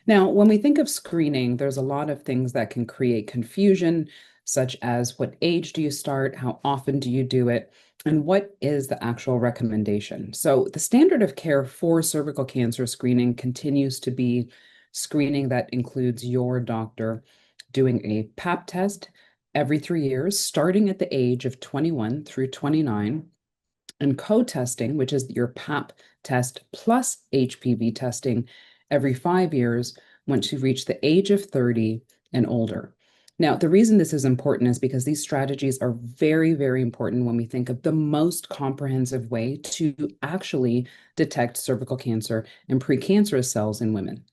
Now, when we think of screening, there's a lot of things that can create confusion, such as what age do you start, how often do you do it, and what is the actual recommendation. So, the standard of care for cervical cancer screening continues to be screening that includes your doctor doing a pap test every 3 years, starting at the age of 21 through 29, and co-testing, which is your pap test plus HPV testing every 5 years once you reach the age of 30 and older. Now, the reason this is important is because these strategies are very, very important when we think of the most comprehensive way to actually detect cervical cancer and precancerous cells in women.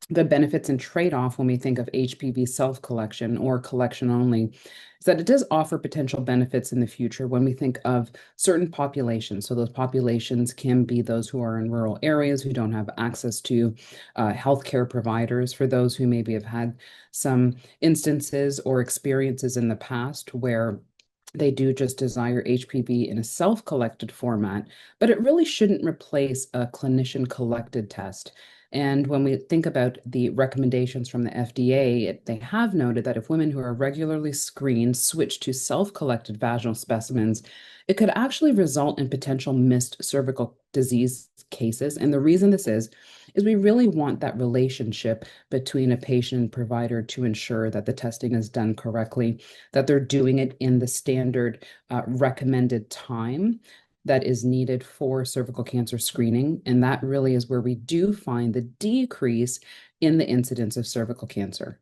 The benefits and trade-off when we think of HPV self-collection or collection only is that it does offer potential benefits in the future when we think of certain populations. So those populations can be those who are in rural areas who don't have access to healthcare providers, for those who maybe have had some instances or experiences in the past where they do just desire HPV in a self-collected format, but it really shouldn't replace a clinician-collected test. And when we think about the recommendations from the FDA, they have noted that if women who are regularly screened switch to self-collected vaginal specimens, it could actually result in potential missed cervical disease cases. And the reason this is we really want that relationship between a patient and provider to ensure that the testing is done correctly, that they're doing it in the standard recommended time that is needed for cervical cancer screening. And that really is where we do find the decrease in the incidence of cervical cancer.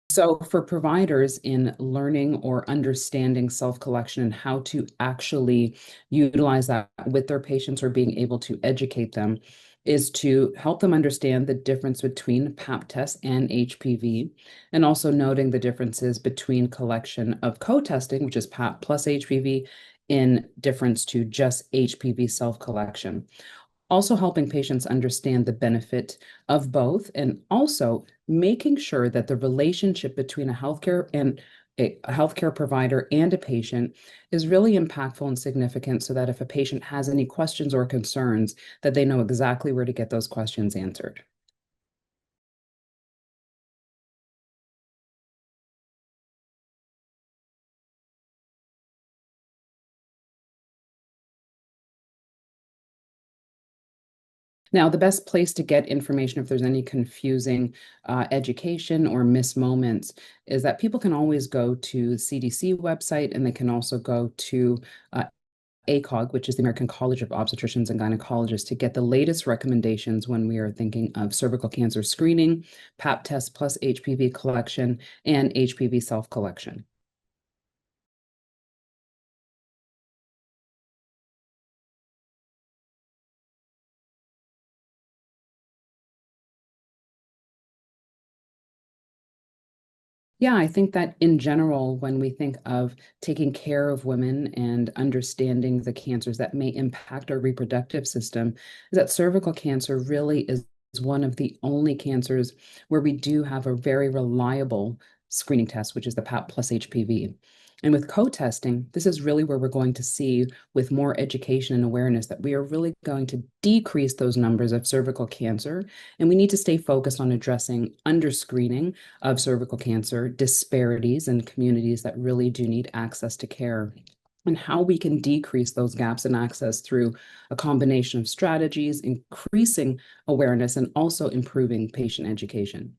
So, for providers in learning or understanding self collection and how to actually utilize that with their patients or being able to educate them, is to help them understand the difference between pap tests and HPV, and also noting the differences between collection of co testing, which is pap plus HPV, in difference to just HPV self collection, also helping patients understand the benefit of both, and also making sure that the relationship between a healthcare provider and a patient is really impactful and significant, so that if a patient has any questions or concerns, that they know exactly where to get those questions answered. Now, the best place to get information if there's any confusing education or missed moments is that people can always go to CDC website, and they can also go to ACOG, which is the American College of Obstetricians and Gynecologists, to get the latest recommendations when we are thinking of cervical cancer screening, pap test plus HPV collection, and HPV self collection. Yeah, I think that in general, when we think of taking care of women and understanding the cancers that may impact our reproductive system, is that cervical cancer really is one of the only cancers where we do have a very reliable screening test, which is the PAP plus HPV. And with co-testing, this is really where we're going to see, with more education and awareness, that we are really going to decrease those numbers of cervical cancer. And we need to stay focused on addressing underscreening of cervical cancer disparities in communities that really do need access to care, and how we can decrease those gaps in access through a combination of strategies, increasing awareness, and also improving patient education.